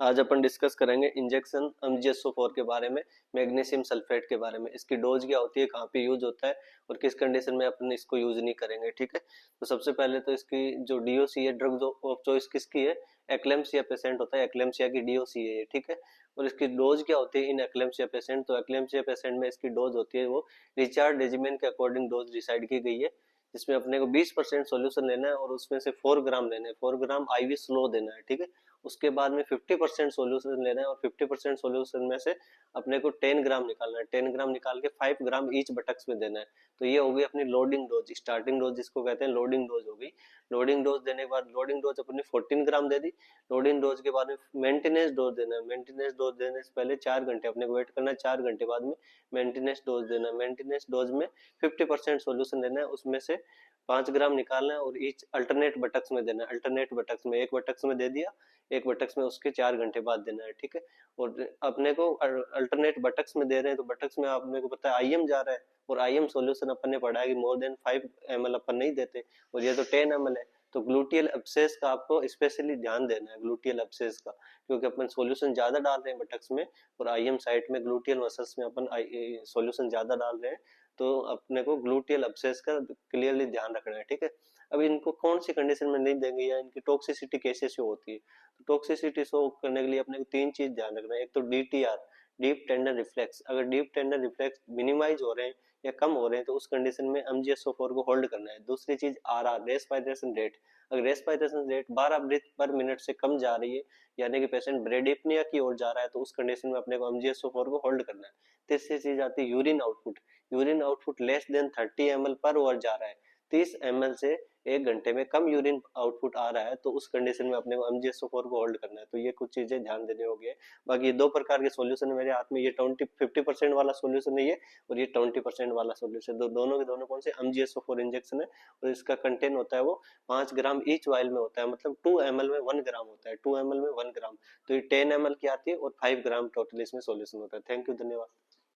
आज अपन डिस्कस करेंगे injection MgSO4 के बारे में, मैग्नीशियम सल्फेट के बारे में। इसकी डोज क्या होती है, कहाँ पे यूज होता है और किस कंडीशन में अपन इसको यूज नहीं करेंगे। ठीक है, तो सबसे पहले तो इसकी जो डीओसी है, ड्रग ऑफ चॉइस किसकी है, एक्लेम्सिया पेशेंट होता है, एक्लेम्सिया की डीओसी है ये। ठीक है, और इसकी डोज क्या होती है इन एक्लेम्सिया पेशेंट, तो एक्लेम्सिया पेशेंट में इसकी डोज होती है वो रिचार्ड रेजिमेन के अकॉर्डिंग डोज डिसाइड की गई है, जिसमें अपने को 20% सॉल्यूशन लेना है और उसमें से 4 ग्राम लेना है, 4 ग्राम आईवी स्लो देना है। ठीक है, उसके बाद में 50% सॉल्यूशन लेना है और 50% सॉल्यूशन में से अपने को 10 ग्राम निकालना है, 10 ग्राम निकाल के 5 ग्राम ईच बटक्स में देना है। तो ये हो गई अपनी लोडिंग डोज, स्टार्टिंग डोज जिसको कहते हैं लोडिंग डोज हो गई। लोडिंग डोज देने के बाद लोडिंग डोज अपनी 14 ग्राम दे दी। लोडिंग डोज के बाद में मेंटेनेंस डोज देना है, मेंटेनेंस डोज देने से पहले 4 घंटे अपने को वेट करना है, 4 घंटे बाद में मेंटेनेंस डोज देना है। मेंटेनेंस डोज में 50% सॉल्यूशन देना है, उसमें से 5 ग्राम निकालना है और ईच अल्टरनेट बटक्स में देना है। अल्टरनेट बटक्स में, एक बटक्स में दे दिया, एक बटक्स में उसके 4 घंटे बाद देना है। ठीक है, और अपने को अल्टरनेट बटक्स में दे रहे हैं तो बटक्स में आपने को पता है आईएम जा रहा है, और आईएम सॉल्यूशन अपन ने पढ़ा है कि मोर देन 5 ml अपन नहीं देते, और ये तो 10 ml है। तो ग्लूटियल एब्सेस का आपको स्पेशली ध्यान देना है, ग्लूटियल एब्सेस का, क्योंकि अपन सॉल्यूशन ज्यादा डाल रहे हैं बटक्स में और आईएम साइट में ग्लूटियल मसल्स में अपन सॉल्यूशन ज्यादा डाल रहे हैं, तो अपने को ग्लूटियल एब्सेस का क्लियरली ध्यान रखना है। ठीक है, अब इनको कौन सी कंडीशन में नहीं देंगे या इनकी टॉक्सिसिटी कैसे शो होती है, तो टॉक्सिसिटी शो करने के लिए अपने को 3 चीज ध्यान रखना है। एक तो डीटीआर, डीप टेंडर रिफ्लेक्स, अगर डीप टेंडर रिफ्लेक्स मिनिमाइज हो रहे हैं या कम हो रहे हैं तो उस कंडीशन में MgSO4 को होल्ड करना है। दूसरी चीज आरआर, रेस्पिरेशन रेट, अगर respiration rate 12 breath per minute से कम जा रही है, यानी कि पेशेंट ब्रेडिपनिया की ओर जा रहा है, तो उस कंडीशन में अपने को MgSO4 को होल्ड करना है। तीसरी चीज आती है urine output, urine output less than 30 ml per hour जा रहा है, 30 ml से 1 घंटे में कम यूरिन आउटपुट आ रहा है, तो उस कंडीशन में अपने को MgSO4 को होल्ड करना है। तो ये कुछ चीजें ध्यान देने होंगे। बाकी ये 2 प्रकार के सॉल्यूशन है मेरे हाथ में, ये 50% वाला सॉल्यूशन है ये, और ये 20% वाला सॉल्यूशन, तो दोनों के दोनों कौन से MgSO4 इंजेक्शन है, और इसका कंटेंट होता है वो 5 ग्राम ईच वाइल में होता है, मतलब 2 ml में 1 ग्राम होता है, 2 ml में 1 ग्राम। तो ये 10 ml की आती है और 5 ग्राम टोटल इसमें सॉल्यूशन होता है। थैंक यू, धन्यवाद।